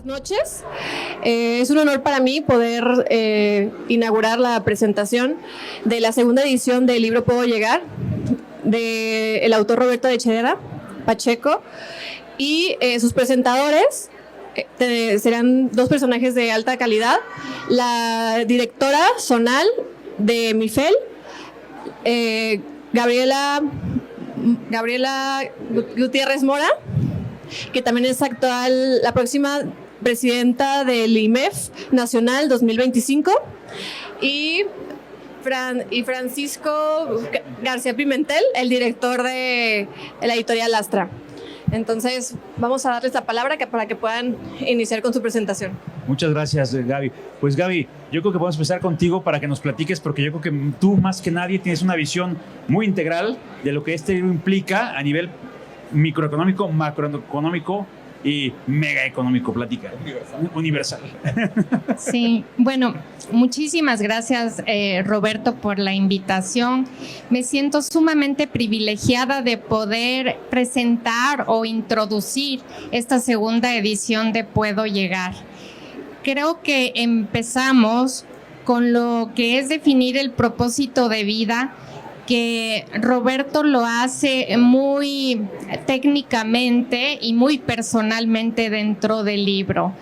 Buenas noches. Es un honor para mí poder inaugurar la presentación de la segunda edición del libro Puedo Llegar, del autor Roberto de Echedera Pacheco, y sus presentadores serán dos personajes de alta calidad: la directora zonal de MIFEL, Gabriela Gutiérrez Mora, que también es la próxima presidenta del IMEF Nacional 2025, y Francisco García Pimentel, el director de la editorial Astra. Entonces, vamos a darles la palabra para que puedan iniciar con su presentación. Muchas gracias, Gaby. Pues Gaby, yo creo que podemos empezar contigo para que nos platiques, porque yo creo que tú más que nadie tienes una visión muy integral de lo que este libro implica a nivel microeconómico, macroeconómico y mega económico. Platica. Universal. Sí, bueno, muchísimas gracias, Roberto, por la invitación. Me siento sumamente privilegiada de poder presentar o introducir esta segunda edición de Puedo Llegar. Creo que empezamos con lo que es definir el propósito de vida, que Roberto lo hace muy técnicamente y muy personalmente dentro del libro.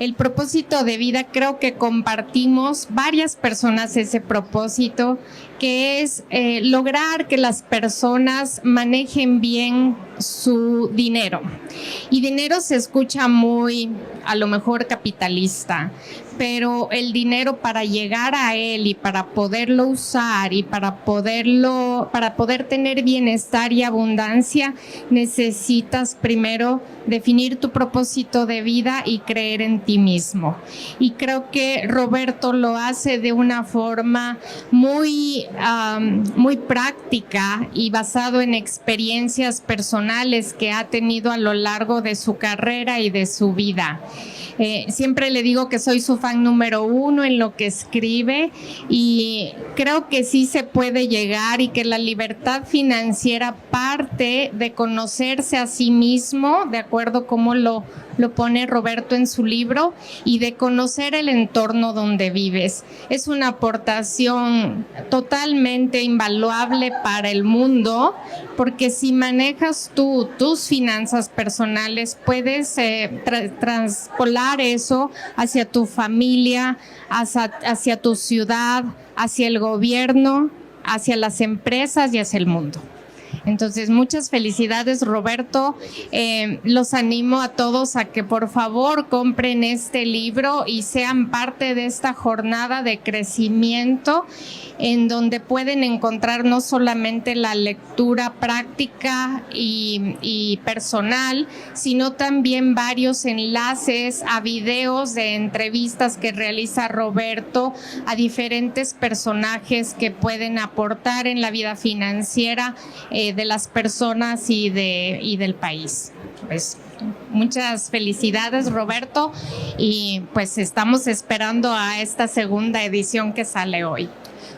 El propósito de vida, creo que compartimos varias personas ese propósito, que es lograr que las personas manejen bien su dinero. Y dinero se escucha muy, a lo mejor, capitalista, pero el dinero, para llegar a él y para poderlo usar y para poder tener bienestar y abundancia, necesitas primero definir tu propósito de vida y creer en ti mismo. Y creo que Roberto lo hace de una forma muy práctica y basado en experiencias personales que ha tenido a lo largo de su carrera y de su vida. Siempre le digo que soy su fan número 1 en lo que escribe, y creo que sí se puede llegar, y que la libertad financiera parte de conocerse a sí mismo, de acuerdo como lo pone Roberto en su libro, y de conocer el entorno donde vives. Es una aportación totalmente invaluable para el mundo, porque si manejas tú tus finanzas personales, puedes traspolar eso hacia tu familia, hacia tu ciudad, hacia el gobierno, hacia las empresas y hacia el mundo. Entonces, muchas felicidades, Roberto. Los animo a todos a que por favor compren este libro y sean parte de esta jornada de crecimiento, en donde pueden encontrar no solamente la lectura práctica y personal, sino también varios enlaces a videos de entrevistas que realiza Roberto a diferentes personajes que pueden aportar en la vida financiera de las personas y del país. Pues muchas felicidades, Roberto, y pues estamos esperando a esta segunda edición que sale hoy.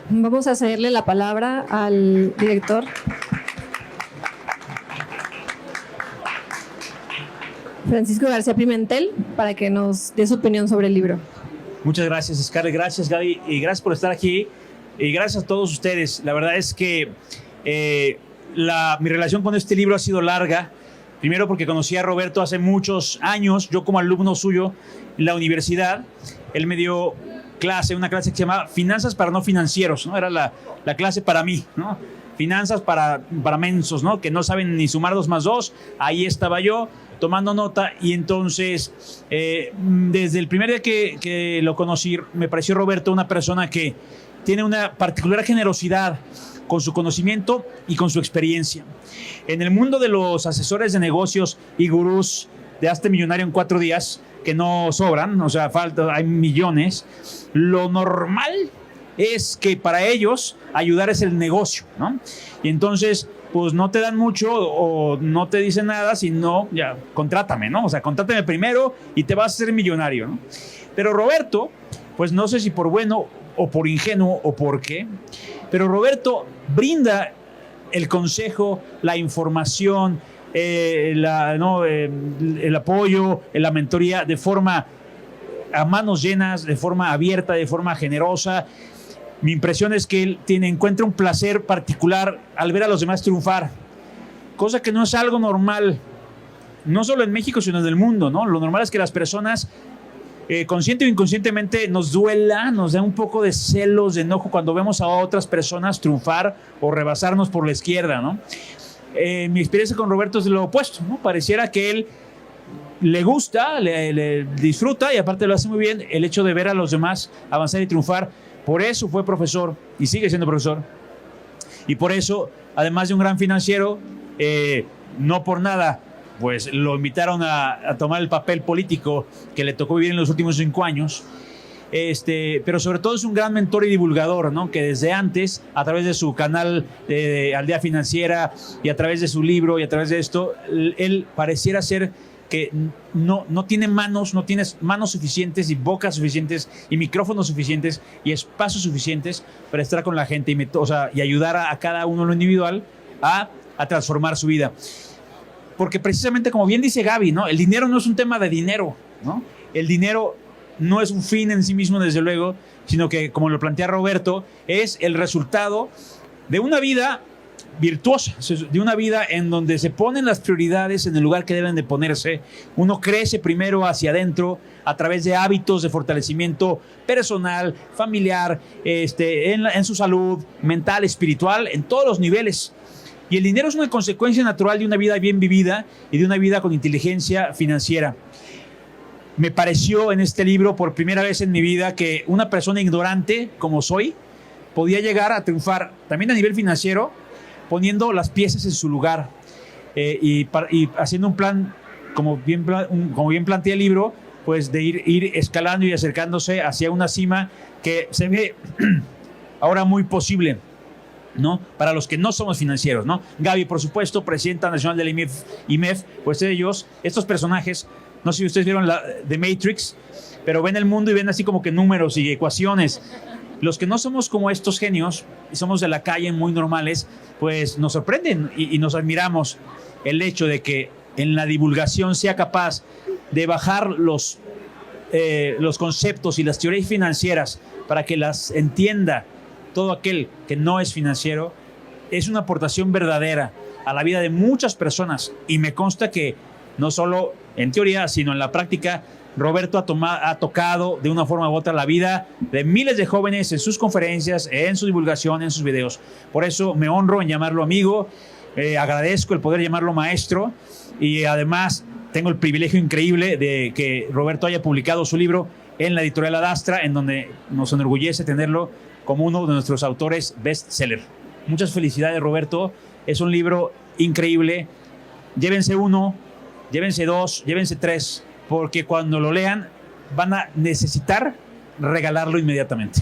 Vamos a cederle la palabra al director. Francisco García Pimentel, para que nos dé su opinión sobre el libro. Muchas gracias, Scarlett. Gracias, Gaby. Y gracias por estar aquí. Y gracias a todos ustedes. La verdad es que mi relación con este libro ha sido larga. Primero porque conocí a Roberto hace muchos años, yo como alumno suyo en la universidad. Él me dio una clase que se llamaba Finanzas para no financieros, ¿no? Era la clase para mí, ¿no? Finanzas para mensos, ¿no? Que no saben ni sumar 2 más 2. Ahí estaba yo tomando nota, y entonces desde el primer día que lo conocí, me pareció Roberto una persona que tiene una particular generosidad con su conocimiento y con su experiencia. En el mundo de los asesores de negocios y gurús de hazte millonario en 4 días, que no sobran, o sea, hay millones, lo normal es que para ellos ayudar es el negocio, ¿no? Y entonces, pues no te dan mucho o no te dicen nada, sino ya, contrátame, ¿no? O sea, contrátame primero y te vas a hacer millonario, ¿no? Pero Roberto, pues no sé si por bueno o por ingenuo o por qué, pero Roberto brinda el consejo, la información el apoyo, la mentoría de forma a manos llenas, de forma abierta, de forma generosa. Mi impresión es que él encuentra un placer particular al ver a los demás triunfar, cosa que no es algo normal, no solo en México, sino en el mundo, ¿no? Lo normal es que las personas, consciente o inconscientemente, nos duela, nos da un poco de celos, de enojo cuando vemos a otras personas triunfar o rebasarnos por la izquierda, ¿no? Mi experiencia con Roberto es de lo opuesto, ¿no? Pareciera que él le gusta, le disfruta y aparte lo hace muy bien el hecho de ver a los demás avanzar y triunfar. Por eso fue profesor y sigue siendo profesor. Y por eso, además de un gran financiero, no por nada, pues lo invitaron a tomar el papel político que le tocó vivir en los últimos 5 años. Pero sobre todo es un gran mentor y divulgador, ¿no? Que desde antes, a través de su canal de Aldea Financiera y a través de su libro y a través de esto, él pareciera ser que no tiene manos suficientes y bocas suficientes y micrófonos suficientes y espacios suficientes para estar con la gente y ayudar a cada uno en lo individual a transformar su vida. Porque precisamente, como bien dice Gaby, ¿no? El dinero no es un tema de dinero, ¿no? El dinero no es un fin en sí mismo, desde luego, sino que, como lo plantea Roberto, es el resultado de una vida virtuosa, de una vida en donde se ponen las prioridades en el lugar que deben de ponerse. Uno crece primero hacia adentro a través de hábitos de fortalecimiento personal, familiar, en su salud mental, espiritual, en todos los niveles. Y el dinero es una consecuencia natural de una vida bien vivida y de una vida con inteligencia financiera. Me pareció en este libro, por primera vez en mi vida, que una persona ignorante como soy podía llegar a triunfar también a nivel financiero, poniendo las piezas en su lugar y haciendo un plan, como bien plantea el libro, pues de ir escalando y acercándose hacia una cima que se ve ahora muy posible, ¿no? Para los que no somos financieros, ¿no? Gaby, por supuesto, presidenta nacional del IMEF, pues estos personajes, no sé si ustedes vieron The Matrix, pero ven el mundo y ven así como que números y ecuaciones. Los que no somos como estos genios y somos de la calle, muy normales, pues nos sorprenden y nos admiramos. El hecho de que en la divulgación sea capaz de bajar los conceptos y las teorías financieras para que las entienda todo aquel que no es financiero, es una aportación verdadera a la vida de muchas personas. Y me consta que no solo en teoría, sino en la práctica, Roberto ha tocado de una forma u otra la vida de miles de jóvenes en sus conferencias, en su divulgación, en sus videos. Por eso me honro en llamarlo amigo, agradezco el poder llamarlo maestro y además tengo el privilegio increíble de que Roberto haya publicado su libro en la editorial Adastra, en donde nos enorgullece tenerlo como uno de nuestros autores bestseller. Muchas felicidades, Roberto. Es un libro increíble. Llévense 1, llévense 2, llévense 3, porque cuando lo lean van a necesitar regalarlo inmediatamente.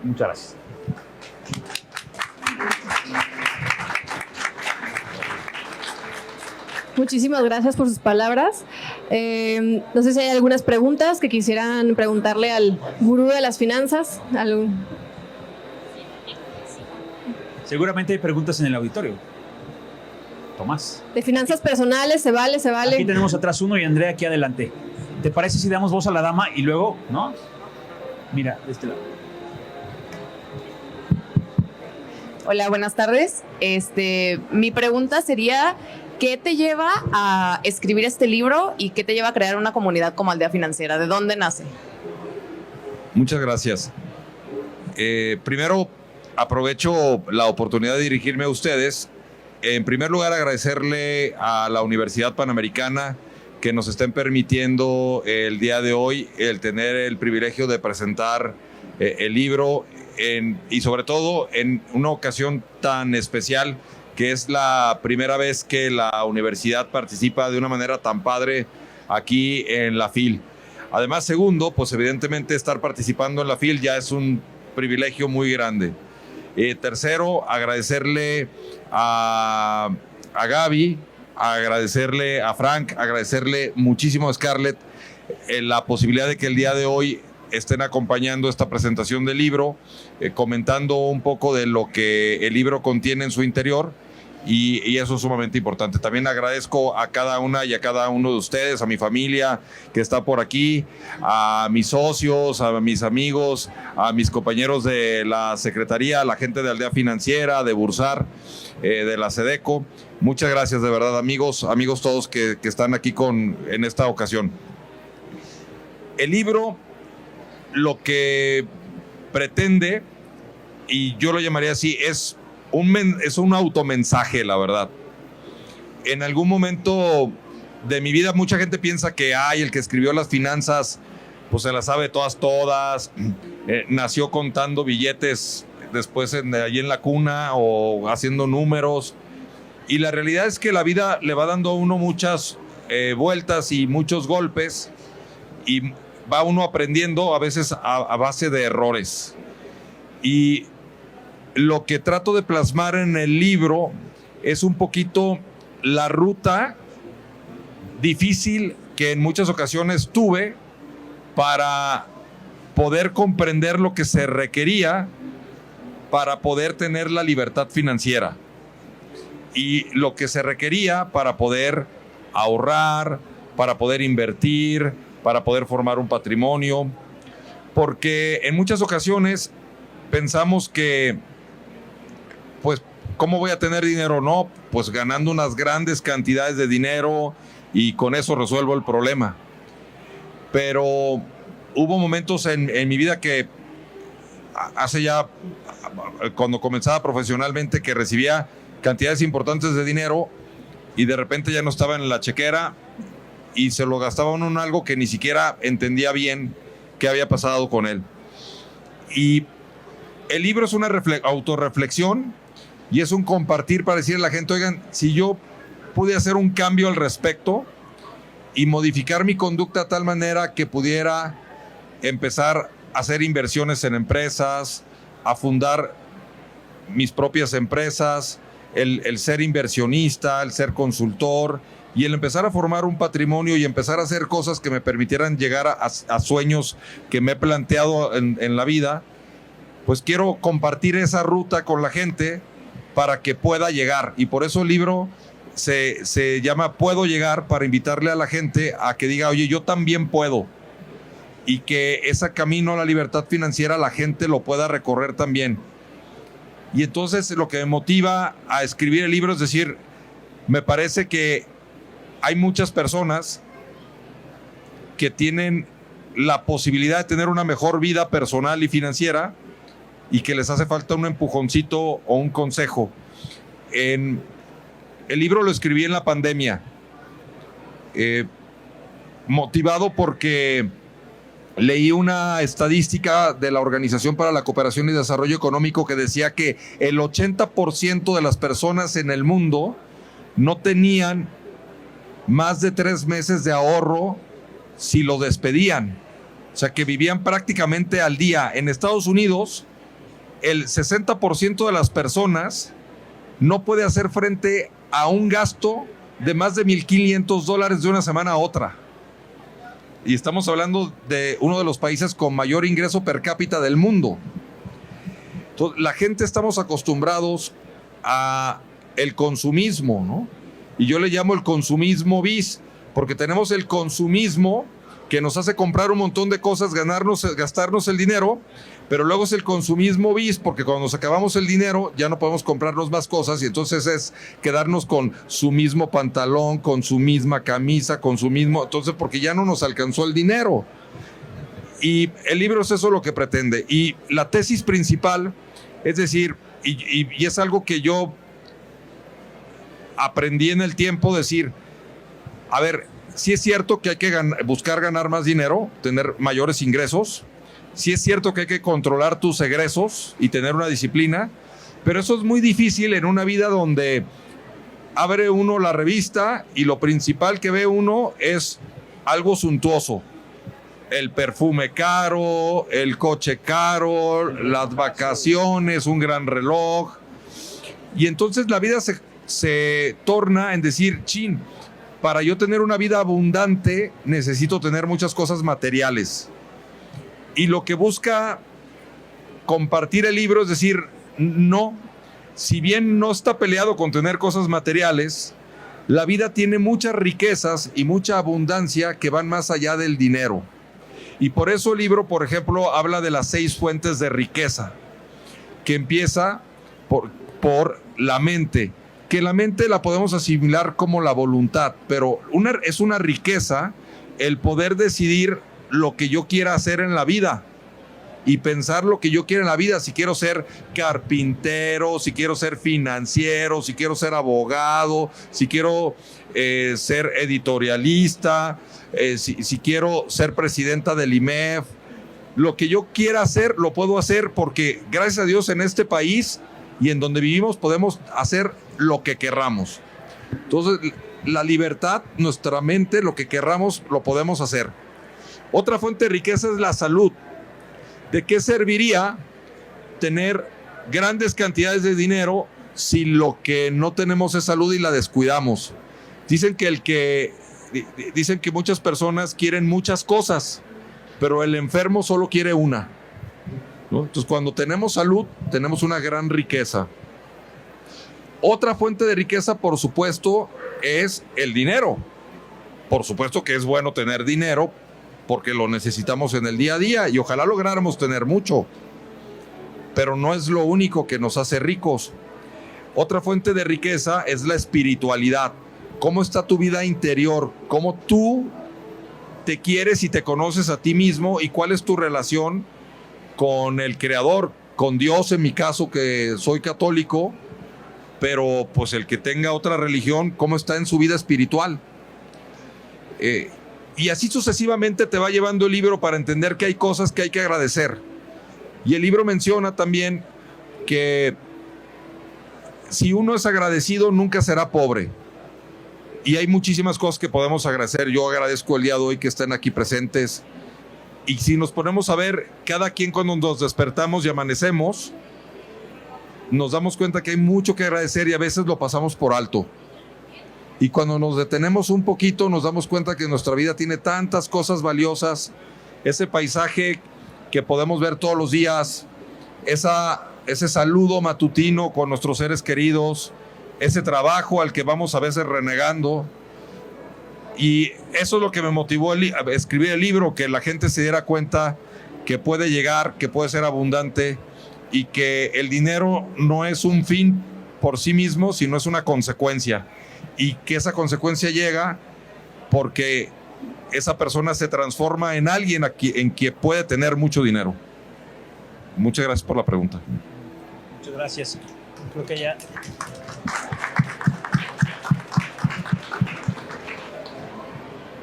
Muchas gracias. Muchísimas gracias por sus palabras. No sé si hay algunas preguntas que quisieran preguntarle al gurú de las finanzas. Seguramente hay preguntas en el auditorio. Tomás. De finanzas personales, se vale. Aquí tenemos atrás uno y Andrea aquí adelante. ¿Te parece si damos voz a la dama y luego, no? Mira, de este lado. Hola, buenas tardes. Mi pregunta sería, ¿qué te lleva a escribir este libro y qué te lleva a crear una comunidad como Aldea Financiera? ¿De dónde nace? Muchas gracias. Primero, aprovecho la oportunidad de dirigirme a ustedes. En primer lugar, agradecerle a la Universidad Panamericana que nos estén permitiendo el día de hoy el tener el privilegio de presentar el libro y sobre todo en una ocasión tan especial que es la primera vez que la universidad participa de una manera tan padre aquí en la FIL. Además, segundo, pues evidentemente estar participando en la FIL ya es un privilegio muy grande. Tercero, agradecerle a Gaby, agradecerle a Frank, agradecerle muchísimo a Scarlett la posibilidad de que el día de hoy estén acompañando esta presentación del libro, comentando un poco de lo que el libro contiene en su interior y eso es sumamente importante. También agradezco a cada una y a cada uno de ustedes, a mi familia que está por aquí, a mis socios, a mis amigos, a mis compañeros de la Secretaría, a la gente de Aldea Financiera, de Bursar, de la SEDECO. Muchas gracias de verdad, amigos todos que están aquí en esta ocasión. El libro lo que pretende, y yo lo llamaría así, es un automensaje, la verdad. En algún momento de mi vida mucha gente piensa que el que escribió las finanzas pues se las sabe todas, nació contando billetes después allí en la cuna o haciendo números, y la realidad es que la vida le va dando a uno muchas vueltas y muchos golpes, y va uno aprendiendo a veces a base de errores. Y lo que trato de plasmar en el libro es un poquito la ruta difícil que en muchas ocasiones tuve para poder comprender lo que se requería para poder tener la libertad financiera y lo que se requería para poder ahorrar, para poder invertir, para poder formar un patrimonio, porque en muchas ocasiones pensamos que, pues, ¿cómo voy a tener dinero? No, pues ganando unas grandes cantidades de dinero y con eso resuelvo el problema. Pero hubo momentos en mi vida que hace ya, cuando comenzaba profesionalmente, que recibía cantidades importantes de dinero y de repente ya no estaba en la chequera y se lo gastaban en algo que ni siquiera entendía bien qué había pasado con él. Y el libro es una autorreflexión y es un compartir para decirle a la gente, oigan, si yo pude hacer un cambio al respecto y modificar mi conducta de tal manera que pudiera empezar a hacer inversiones en empresas, a fundar mis propias empresas, el ser inversionista, el ser consultor y el empezar a formar un patrimonio y empezar a hacer cosas que me permitieran llegar a sueños que me he planteado en la vida, pues quiero compartir esa ruta con la gente para que pueda llegar. Y por eso el libro se llama Puedo Llegar, para invitarle a la gente a que diga, oye, yo también puedo. Y que ese camino a la libertad financiera la gente lo pueda recorrer también. Y entonces lo que me motiva a escribir el libro es decir, me parece que hay muchas personas que tienen la posibilidad de tener una mejor vida personal y financiera y que les hace falta un empujoncito o un consejo. El libro lo escribí en la pandemia, motivado porque leí una estadística de la Organización para la Cooperación y Desarrollo Económico que decía que el 80% de las personas en el mundo no tenían más de 3 meses de ahorro si lo despedían. O sea, que vivían prácticamente al día. En Estados Unidos, el 60% de las personas no puede hacer frente a un gasto de más de $1,500 de una semana a otra. Y estamos hablando de uno de los países con mayor ingreso per cápita del mundo. Entonces, la gente estamos acostumbrados a el consumismo, ¿no? Y yo le llamo el consumismo bis, porque tenemos el consumismo que nos hace comprar un montón de cosas, gastarnos el dinero, pero luego es el consumismo bis, porque cuando nos acabamos el dinero ya no podemos comprarnos más cosas y entonces es quedarnos con su mismo pantalón, con su misma camisa, con su mismo... Entonces, porque ya no nos alcanzó el dinero. Y el libro es eso lo que pretende. Y la tesis principal, es decir, y es algo que yo aprendí en el tiempo, decir, a ver, sí es cierto que hay que buscar ganar más dinero, tener mayores ingresos. Sí es cierto que hay que controlar tus egresos y tener una disciplina, pero eso es muy difícil en una vida donde abre uno la revista y lo principal que ve uno es algo suntuoso. El perfume caro, el coche caro, las vacaciones, un gran reloj. Y entonces la vida se torna en decir, chin, para yo tener una vida abundante necesito tener muchas cosas materiales. Y lo que busca compartir el libro es decir, no, si bien no está peleado con tener cosas materiales, la vida tiene muchas riquezas y mucha abundancia que van más allá del dinero. Y por eso el libro, por ejemplo, habla de las 6 fuentes de riqueza, que empieza por la mente, que la mente la podemos asimilar como la voluntad, pero es una riqueza el poder decidir lo que yo quiera hacer en la vida y pensar lo que yo quiero en la vida, si quiero ser carpintero, si quiero ser financiero, si quiero ser abogado, si quiero ser editorialista, si quiero ser presidenta del IMEF. Lo que yo quiera hacer, lo puedo hacer porque gracias a Dios en este país y en donde vivimos podemos hacer lo que querramos. Entonces, la libertad, nuestra mente, lo que querramos, lo podemos hacer. Otra fuente de riqueza es la salud. ¿De qué serviría tener grandes cantidades de dinero si lo que no tenemos es salud y la descuidamos? Dicen que muchas personas quieren muchas cosas, pero el enfermo solo quiere una, ¿no? Entonces, cuando tenemos salud, tenemos una gran riqueza. Otra fuente de riqueza, por supuesto, es el dinero. Por supuesto que es bueno tener dinero porque lo necesitamos en el día a día y ojalá lográramos tener mucho, pero no es lo único que nos hace ricos. Otra fuente de riqueza es la espiritualidad. ¿Cómo está tu vida interior? ¿Cómo tú te quieres y te conoces a ti mismo? ¿Y cuál es tu relación con el Creador? Con Dios, en mi caso, que soy católico, pero pues el que tenga otra religión, ¿cómo está en su vida espiritual? Y así sucesivamente te va llevando el libro para entender que hay cosas que hay que agradecer. Y el libro menciona también que si uno es agradecido, nunca será pobre. Y hay muchísimas cosas que podemos agradecer. Yo agradezco el día de hoy que estén aquí presentes. Y si nos ponemos a ver, cada quien cuando nos despertamos y amanecemos, nos damos cuenta que hay mucho que agradecer y a veces lo pasamos por alto. Y cuando nos detenemos un poquito, nos damos cuenta que nuestra vida tiene tantas cosas valiosas. Ese paisaje que podemos ver todos los días, ese saludo matutino con nuestros seres queridos, ese trabajo al que vamos a veces renegando. Y eso es lo que me motivó a escribir el libro, que la gente se diera cuenta que puede llegar, que puede ser abundante y que el dinero no es un fin por sí mismo, sino es una consecuencia. Y que esa consecuencia llega porque esa persona se transforma en alguien en quien puede tener mucho dinero. Muchas gracias por la pregunta. Muchas gracias. Creo que ya...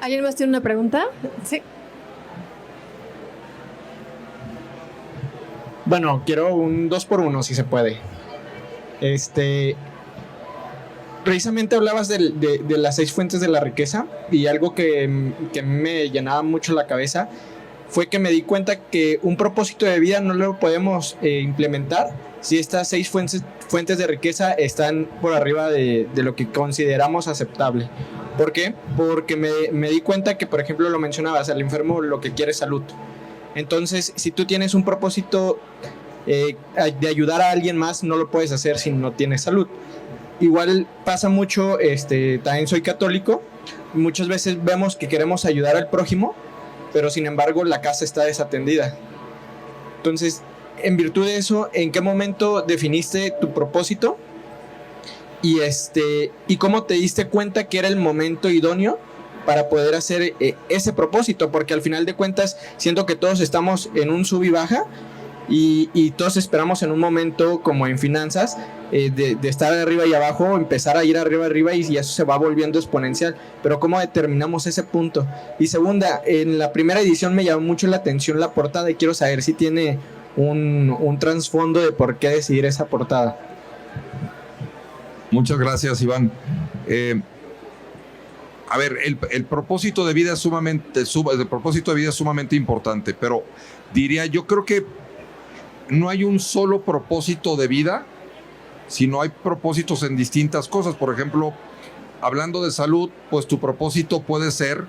¿Alguien más tiene una pregunta? Sí. Bueno, quiero un 2x1 si se puede. Precisamente hablabas de las 6 fuentes de la riqueza y algo que me llenaba mucho la cabeza fue que me di cuenta que un propósito de vida no lo podemos implementar si estas 6 fuentes de riqueza están por arriba de lo que consideramos aceptable. ¿Por qué? Porque me di cuenta que, por ejemplo, lo mencionabas, al enfermo lo que quiere es salud. Entonces, si tú tienes un propósito de ayudar a alguien más, no lo puedes hacer si no tienes salud. Igual pasa mucho, también soy católico, muchas veces vemos que queremos ayudar al prójimo, pero sin embargo la casa está desatendida. Entonces, en virtud de eso, ¿en qué momento definiste tu propósito? Y cómo te diste cuenta que era el momento idóneo para poder hacer ese propósito, porque al final de cuentas siento que todos estamos en un sub y baja y todos esperamos en un momento como en finanzas de estar arriba y abajo, empezar a ir arriba y eso se va volviendo exponencial, pero ¿cómo determinamos ese punto? Y segunda, en la primera edición me llamó mucho la atención la portada y quiero saber si tiene un trasfondo de por qué decidir esa portada. Muchas gracias, Iván. A ver, el propósito de vida es sumamente importante, pero diría, yo creo que no hay un solo propósito de vida, sino hay propósitos en distintas cosas. Por ejemplo, hablando de salud, pues tu propósito puede ser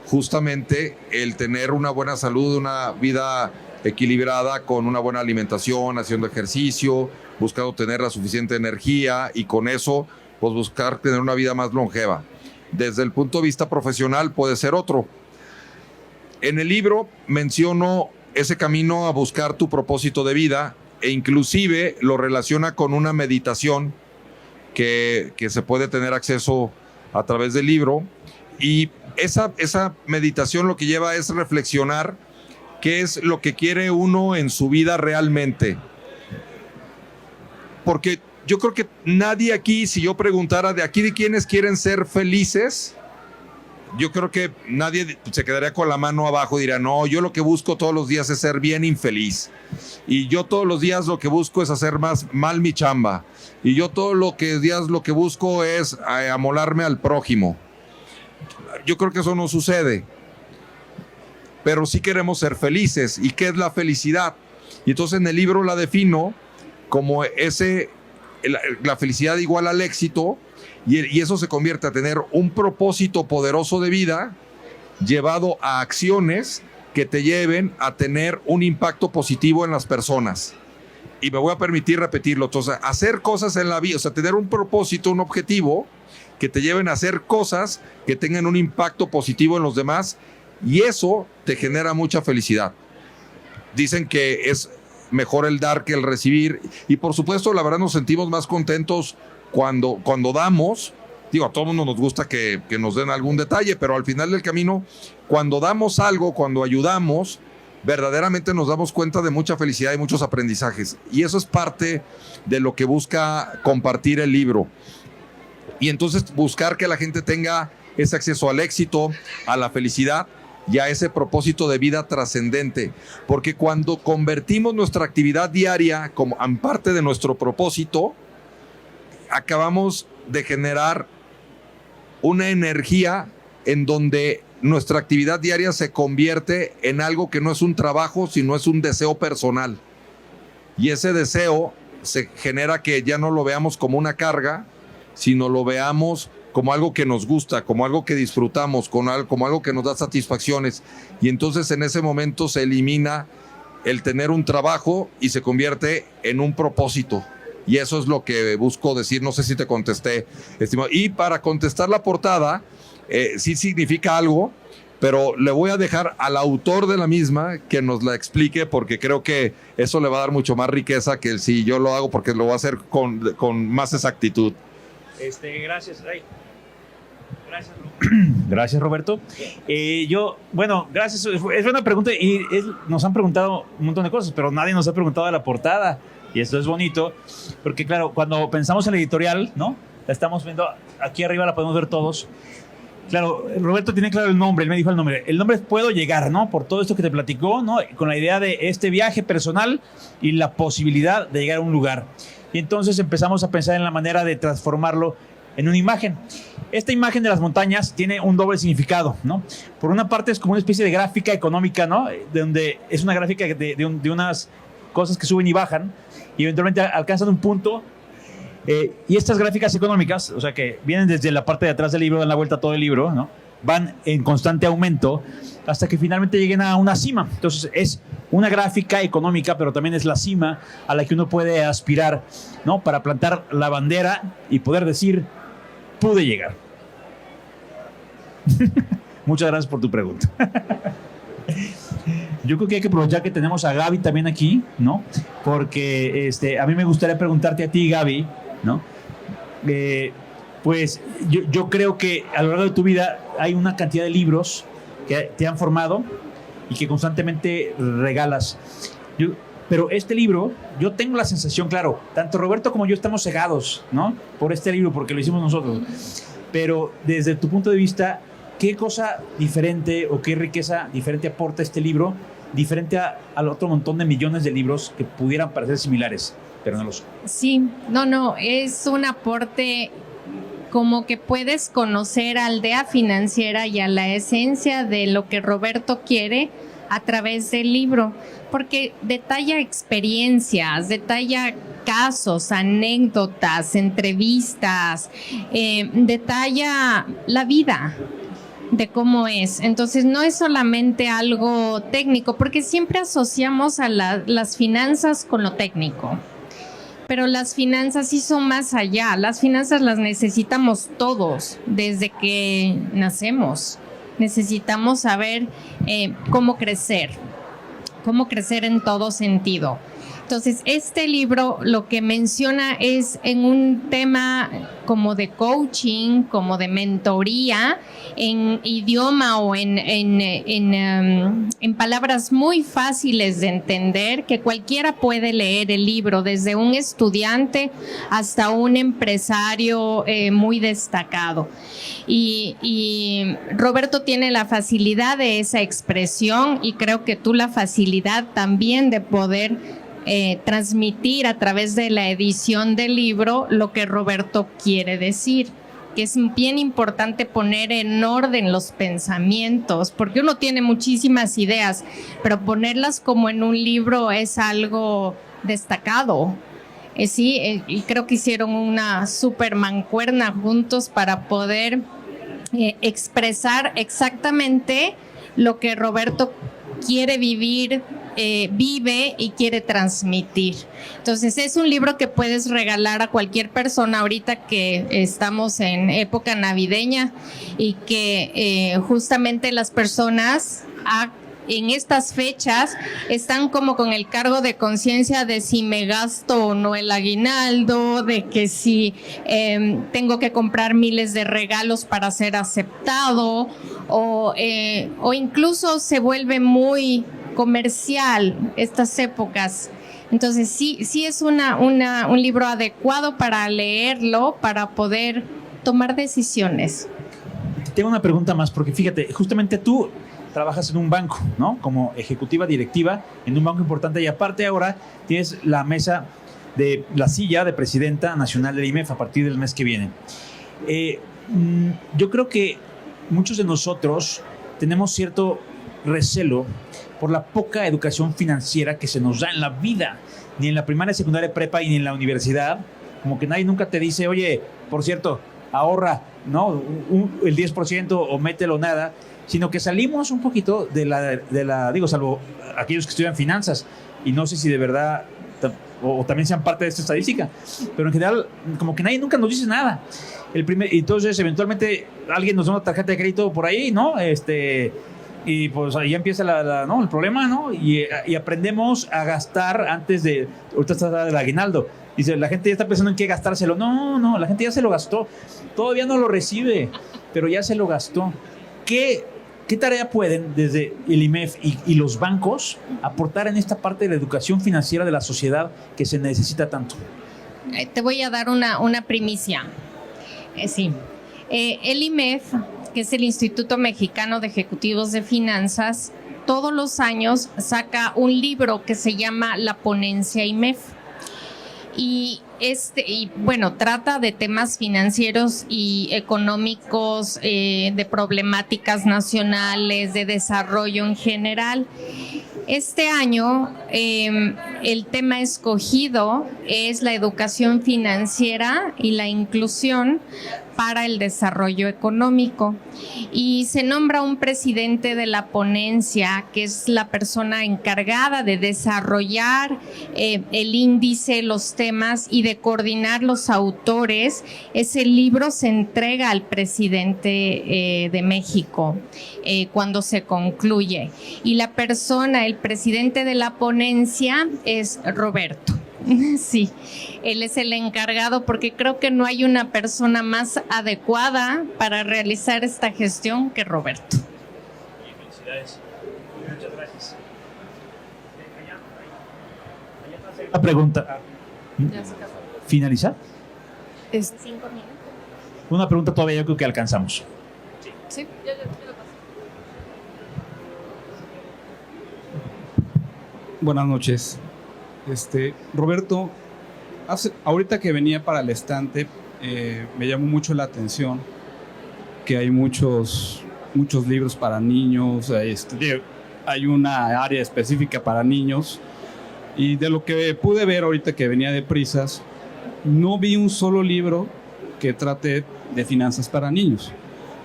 justamente el tener una buena salud, una vida equilibrada con una buena alimentación, haciendo ejercicio, buscando tener la suficiente energía y con eso pues buscar tener una vida más longeva. Desde el punto de vista profesional puede ser otro. En el libro menciono ese camino a buscar tu propósito de vida e inclusive lo relaciona con una meditación que se puede tener acceso a través del libro, y esa meditación lo que lleva es reflexionar qué es lo que quiere uno en su vida realmente. Porque yo creo que nadie aquí, si yo preguntara de aquí de quiénes quieren ser felices, yo creo que nadie se quedaría con la mano abajo y dirá, no, yo lo que busco todos los días es ser bien infeliz. Y yo todos los días lo que busco es hacer mal mi chamba. Y yo todos los días lo que busco es amolarme al prójimo. Yo creo que eso no sucede. Pero sí queremos ser felices. ¿Y qué es la felicidad? Y entonces en el libro la defino como la felicidad igual al éxito. Y eso se convierte a tener un propósito poderoso de vida llevado a acciones que te lleven a tener un impacto positivo en las personas. Y me voy a permitir repetirlo. Entonces, hacer cosas en la vida, o sea, tener un propósito, un objetivo que te lleven a hacer cosas que tengan un impacto positivo en los demás, y eso te genera mucha felicidad. Dicen que es mejor el dar que el recibir, y por supuesto, la verdad nos sentimos más contentos cuando damos. Digo, a todo mundo nos gusta que nos den algún detalle, pero al final del camino, cuando damos algo, cuando ayudamos, verdaderamente nos damos cuenta de mucha felicidad y muchos aprendizajes. Y eso es parte de lo que busca compartir el libro. Y entonces buscar que la gente tenga ese acceso al éxito, a la felicidad y a ese propósito de vida trascendente. Porque cuando convertimos nuestra actividad diaria como en parte de nuestro propósito, acabamos de generar una energía en donde nuestra actividad diaria se convierte en algo que no es un trabajo, sino es un deseo personal. Y ese deseo se genera que ya no lo veamos como una carga, sino lo veamos como algo que nos gusta, como algo que disfrutamos, como algo que nos da satisfacciones. Y entonces en ese momento se elimina el tener un trabajo y se convierte en un propósito. Y eso es lo que busco decir. No sé si te contesté, estimado. Y para contestar la portada, sí significa algo, pero le voy a dejar al autor de la misma que nos la explique, porque creo que eso le va a dar mucho más riqueza que si yo lo hago, porque lo voy a hacer con más exactitud. Gracias, Ray. Gracias, Roberto. Gracias. Es una pregunta y nos han preguntado un montón de cosas, pero nadie nos ha preguntado de la portada. Y esto es bonito, porque claro, cuando pensamos en la editorial, ¿no? La estamos viendo aquí arriba, la podemos ver todos. Claro, Roberto tiene claro el nombre, él me dijo el nombre. El nombre es Puedo Llegar, ¿no? Por todo esto que te platicó, ¿no? Con la idea de este viaje personal y la posibilidad de llegar a un lugar. Y entonces empezamos a pensar en la manera de transformarlo en una imagen. Esta imagen de las montañas tiene un doble significado, ¿no? Por una parte es como una especie de gráfica económica, ¿no? Donde es una gráfica de unas cosas que suben y bajan y eventualmente alcanzan un punto. Y estas gráficas económicas, o sea que vienen desde la parte de atrás del libro, dan la vuelta a todo el libro, ¿no? Van en constante aumento hasta que finalmente lleguen a una cima. Entonces es una gráfica económica, pero también es la cima a la que uno puede aspirar, ¿no? Para plantar la bandera y poder decir, pude llegar. Muchas gracias por tu pregunta. Yo creo que hay que aprovechar que tenemos a Gaby también aquí, ¿no? Porque a mí me gustaría preguntarte a ti, Gaby, ¿no? Pues yo creo que a lo largo de tu vida hay una cantidad de libros que te han formado y que constantemente regalas. Pero este libro, yo tengo la sensación, claro, tanto Roberto como yo estamos cegados, ¿no? Por este libro, porque lo hicimos nosotros. Pero desde tu punto de vista, ¿qué cosa diferente o qué riqueza diferente aporta este libro, diferente al otro montón de millones de libros que pudieran parecer similares, pero no lo son? Sí, no, es un aporte como que puedes conocer a Aldea Financiera y a la esencia de lo que Roberto quiere a través del libro, porque detalla experiencias, detalla casos, anécdotas, entrevistas, detalla la vida. de cómo es. Entonces no es solamente algo técnico, porque siempre asociamos a las finanzas con lo técnico. Pero las finanzas sí son más allá. Las finanzas las necesitamos todos desde que nacemos. Necesitamos saber cómo crecer en todo sentido. Entonces, este libro lo que menciona es en un tema como de coaching, como de mentoría, en idioma o en palabras muy fáciles de entender, que cualquiera puede leer el libro, desde un estudiante hasta un empresario muy destacado. Y Roberto tiene la facilidad de esa expresión, y creo que tú la facilidad también de poder transmitir a través de la edición del libro lo que Roberto quiere decir, que es bien importante poner en orden los pensamientos, porque uno tiene muchísimas ideas, pero ponerlas como en un libro es algo destacado. Y creo que hicieron una súper mancuerna juntos para poder expresar exactamente lo que Roberto quiere vivir, vive y quiere transmitir. Entonces es un libro que puedes regalar a cualquier persona ahorita que estamos en época navideña, y que justamente las personas en estas fechas están como con el cargo de conciencia de si me gasto o no el aguinaldo, de que si tengo que comprar miles de regalos para ser aceptado, o incluso se vuelve muy comercial estas épocas. Entonces sí es un libro adecuado para leerlo, para poder tomar decisiones. Tengo una pregunta más, porque fíjate, justamente tú trabajas en un banco, ¿no? Como ejecutiva directiva en un banco importante, y aparte ahora tienes la silla de presidenta nacional del IMEF a partir del mes que viene. Yo creo que muchos de nosotros tenemos cierto recelo por la poca educación financiera que se nos da en la vida, ni en la primaria, secundaria, prepa y ni en la universidad. Como que nadie nunca te dice, oye, por cierto, ahorra, ¿no? El 10% o mételo nada, sino que salimos un poquito de la, digo, salvo aquellos que estudian finanzas, y no sé si de verdad o también sean parte de esta estadística, pero en general como que nadie nunca nos dice nada. Entonces eventualmente alguien nos da una tarjeta de crédito por ahí, ¿no? Y pues ahí empieza ¿no? el problema, ¿no? Y aprendemos a gastar antes de... Ahorita está el aguinaldo. Dice, la gente ya está pensando en qué gastárselo. No, la gente ya se lo gastó. Todavía no lo recibe, pero ya se lo gastó. ¿Qué tarea pueden desde el IMEF y los bancos aportar en esta parte de la educación financiera de la sociedad que se necesita tanto? Te voy a dar una primicia. Sí. El IMEF, que es el Instituto Mexicano de Ejecutivos de Finanzas, todos los años saca un libro que se llama La Ponencia IMEF. Y bueno, trata de temas financieros y económicos, de problemáticas nacionales, de desarrollo en general. Este año el tema escogido es la educación financiera y la inclusión para el desarrollo económico, y se nombra un presidente de la ponencia, que es la persona encargada de desarrollar el índice, los temas y de coordinar los autores. Ese libro se entrega al presidente de México cuando se concluye, y el presidente de la ponencia es Roberto. Sí, él es el encargado, porque creo que no hay una persona más adecuada para realizar esta gestión que Roberto. Felicidades. Muchas gracias. Una pregunta. ¿Finalizar? 5 minutos. Una pregunta todavía yo creo que alcanzamos. Sí. Buenas noches. Roberto, ahorita que venía para el estante, me llamó mucho la atención que hay muchos libros para niños, hay una área específica para niños, y de lo que pude ver ahorita que venía de prisas, no vi un solo libro que trate de finanzas para niños.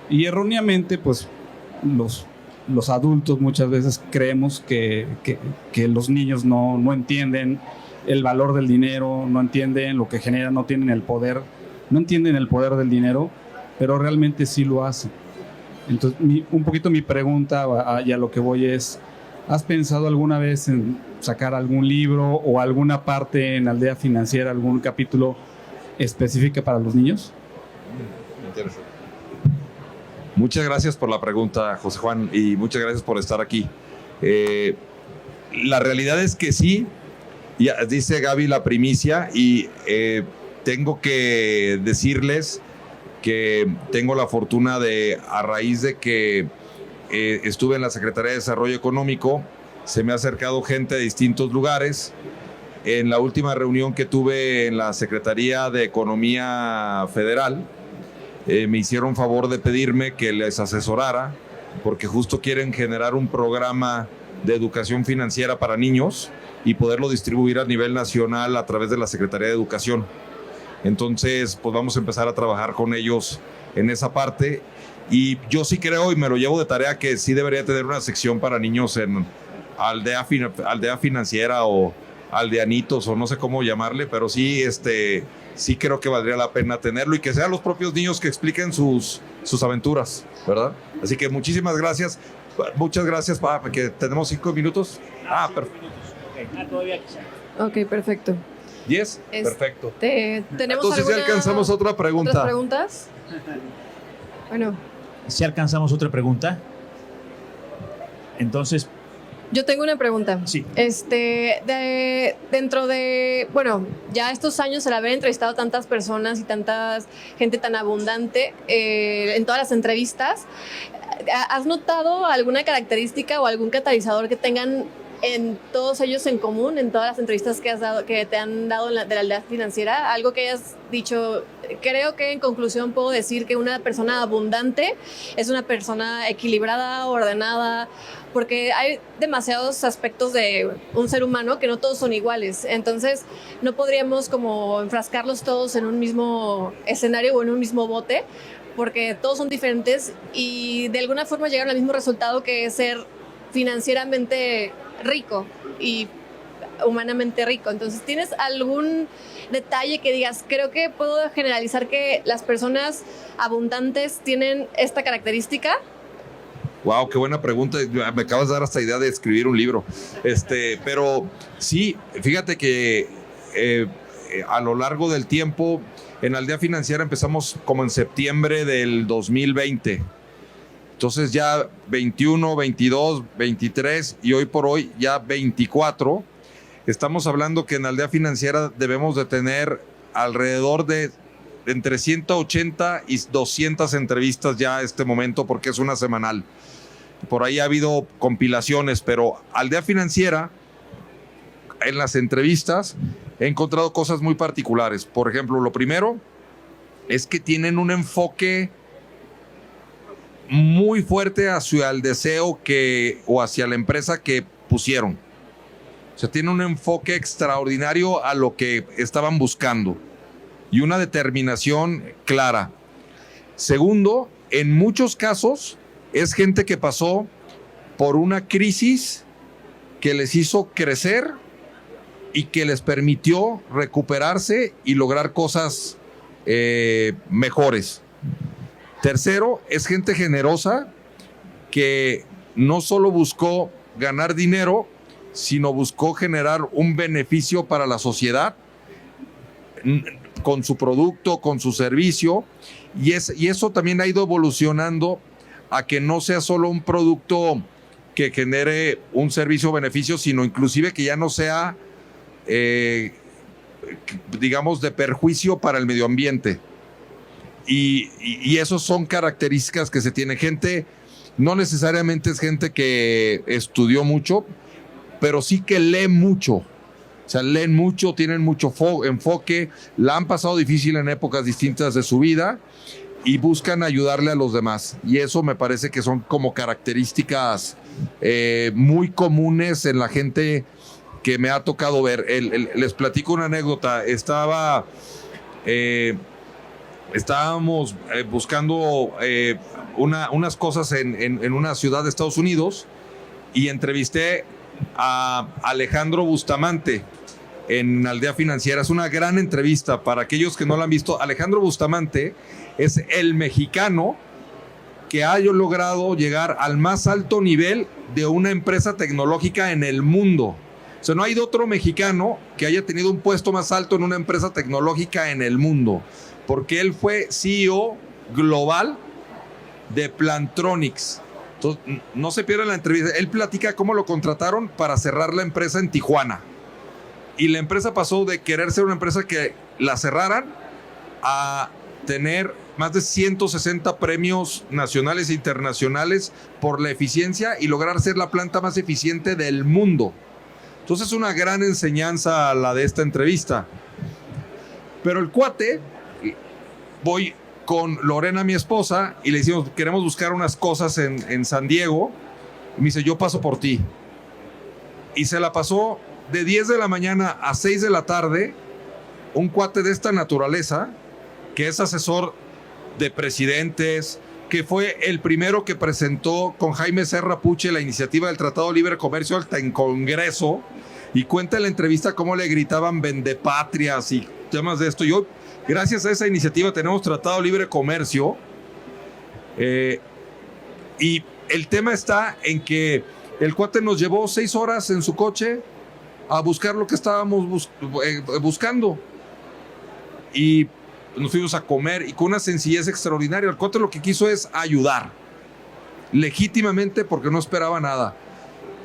Y erróneamente, pues los adultos muchas veces creemos que los niños no entienden el valor del dinero, no entienden lo que genera, no entienden el poder del dinero, pero realmente sí lo hacen. Entonces, un poquito mi pregunta y a lo que voy es, ¿has pensado alguna vez en sacar algún libro o alguna parte en Aldea Financiera, algún capítulo específico para los niños? Interesante. Muchas gracias por la pregunta, José Juan, y muchas gracias por estar aquí. La realidad es que sí, ya dice Gaby la primicia, y tengo que decirles que tengo la fortuna de, a raíz de que estuve en la Secretaría de Desarrollo Económico, se me ha acercado gente de distintos lugares. En la última reunión que tuve en la Secretaría de Economía Federal, me hicieron favor de pedirme que les asesorara, porque justo quieren generar un programa de educación financiera para niños y poderlo distribuir a nivel nacional a través de la Secretaría de Educación. Entonces, pues vamos a empezar a trabajar con ellos en esa parte. Y yo sí creo, y me lo llevo de tarea, que sí debería tener una sección para niños en aldea financiera o aldeanitos, o no sé cómo llamarle, pero sí, sí creo que valdría la pena tenerlo y que sean los propios niños que expliquen sus aventuras, ¿verdad? Así que muchísimas gracias. Muchas gracias, que tenemos 5 minutos. Perfecto. Todavía quizá. Ok, perfecto. 10, perfecto. ¿Tenemos Entonces ya alcanzamos otra pregunta. ¿Otras preguntas? Bueno. Si alcanzamos otra pregunta. Entonces, yo tengo una pregunta. Sí. Dentro de, bueno, ya estos años, al haber entrevistado a tantas personas y tanta gente tan abundante en todas las entrevistas, ¿has notado alguna característica o algún catalizador que tengan en todos ellos en común, en todas las entrevistas que te han dado de la aldea financiera? Algo que hayas dicho. Creo que en conclusión puedo decir que una persona abundante es una persona equilibrada, ordenada, porque hay demasiados aspectos de un ser humano que no todos son iguales. Entonces no podríamos como enfrascarlos todos en un mismo escenario o en un mismo bote, porque todos son diferentes y de alguna forma llegan al mismo resultado, que es ser financieramente rico y humanamente rico. Entonces, ¿tienes algún detalle que digas, creo que puedo generalizar que las personas abundantes tienen esta característica? Wow, qué buena pregunta. Me acabas de dar hasta idea de escribir un libro. Pero sí, fíjate que a lo largo del tiempo, en Aldea Financiera empezamos como en septiembre del 2020. Entonces ya 21, 22, 23 y hoy por hoy ya 24. Estamos hablando que en Aldea Financiera debemos de tener alrededor de entre 180 y 200 entrevistas ya a este momento, porque es una semanal. Por ahí ha habido compilaciones, pero Aldea Financiera, en las entrevistas, he encontrado cosas muy particulares. Por ejemplo, lo primero es que tienen un enfoque muy fuerte hacia el deseo o hacia la empresa que pusieron. O sea, tiene un enfoque extraordinario a lo que estaban buscando y una determinación clara. Segundo, en muchos casos es gente que pasó por una crisis que les hizo crecer y que les permitió recuperarse y lograr cosas mejores. Tercero, es gente generosa que no solo buscó ganar dinero, sino buscó generar un beneficio para la sociedad con su producto, con su servicio, y eso también ha ido evolucionando a que no sea solo un producto que genere un servicio o beneficio, sino inclusive que ya no sea, digamos, de perjuicio para el medio ambiente. Y esos son características que se tiene. Gente, no necesariamente es gente que estudió mucho, pero sí que lee mucho. O sea, leen mucho, tienen mucho enfoque, la han pasado difícil en épocas distintas de su vida y buscan ayudarle a los demás. Y eso me parece que son como características muy comunes en la gente que me ha tocado ver. Les platico una anécdota. Estábamos buscando unas cosas en una ciudad de Estados Unidos y entrevisté a Alejandro Bustamante en Aldea Financiera. Es una gran entrevista para aquellos que no la han visto. Alejandro Bustamante es el mexicano que ha logrado llegar al más alto nivel de una empresa tecnológica en el mundo. O sea, no hay otro mexicano que haya tenido un puesto más alto en una empresa tecnológica en el mundo, porque él fue CEO global de Plantronics. Entonces, no se pierdan la entrevista. Él platica cómo lo contrataron para cerrar la empresa en Tijuana. Y la empresa pasó de querer ser una empresa que la cerraran a tener más de 160 premios nacionales e internacionales por la eficiencia y lograr ser la planta más eficiente del mundo. Entonces, una gran enseñanza la de esta entrevista. Pero el cuate, voy con Lorena, mi esposa, y le decimos, queremos buscar unas cosas en San Diego. Y me dice, yo paso por ti. Y se la pasó de 10 de la mañana a 6 de la tarde, un cuate de esta naturaleza, que es asesor de presidentes, que fue el primero que presentó con Jaime Serra Puche la iniciativa del Tratado de Libre Comercio hasta en Congreso, y cuenta en la entrevista cómo le gritaban vendepatrias y temas de esto. Yo, gracias a esa iniciativa, tenemos Tratado de Libre Comercio, y el tema está en que el cuate nos llevó 6 horas en su coche a buscar lo que estábamos buscando, y nos fuimos a comer, y con una sencillez extraordinaria. El cuate lo que quiso es ayudar legítimamente, porque no esperaba nada,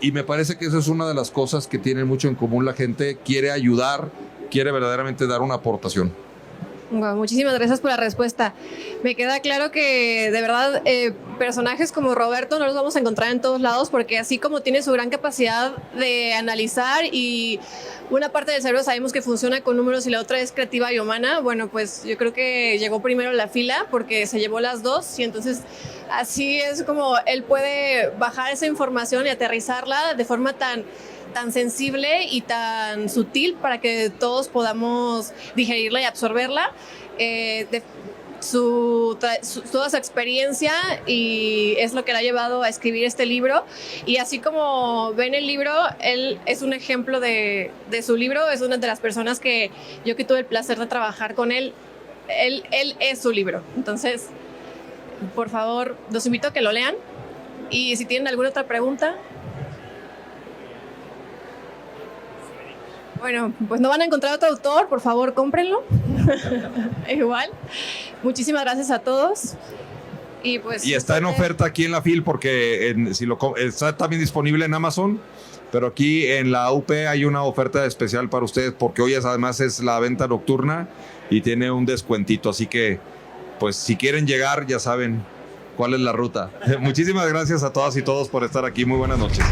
y me parece que esa es una de las cosas que tienen mucho en común. La gente quiere ayudar, quiere verdaderamente dar una aportación. Bueno, muchísimas gracias por la respuesta. Me queda claro que de verdad personajes como Roberto no los vamos a encontrar en todos lados, porque así como tiene su gran capacidad de analizar, y una parte del cerebro sabemos que funciona con números y la otra es creativa y humana, bueno, pues yo creo que llegó primero la fila porque se llevó las dos, y entonces así es como él puede bajar esa información y aterrizarla de forma tan sensible y tan sutil para que todos podamos digerirla y absorberla. Toda su experiencia, y es lo que le ha llevado a escribir este libro. Y así como ven el libro, él es un ejemplo de su libro. Es una de las personas que tuve el placer de trabajar con él. Él es su libro. Entonces, por favor, los invito a que lo lean, y si tienen alguna otra pregunta. Bueno, pues no van a encontrar otro autor, por favor, cómprenlo. Igual. Muchísimas gracias a todos. Y está en oferta aquí en la FIL, porque está también disponible en Amazon, pero aquí en la UP hay una oferta especial para ustedes, porque hoy además es la venta nocturna y tiene un descuentito. Así que, pues, si quieren llegar, ya saben cuál es la ruta. Muchísimas gracias a todas y todos por estar aquí. Muy buenas noches.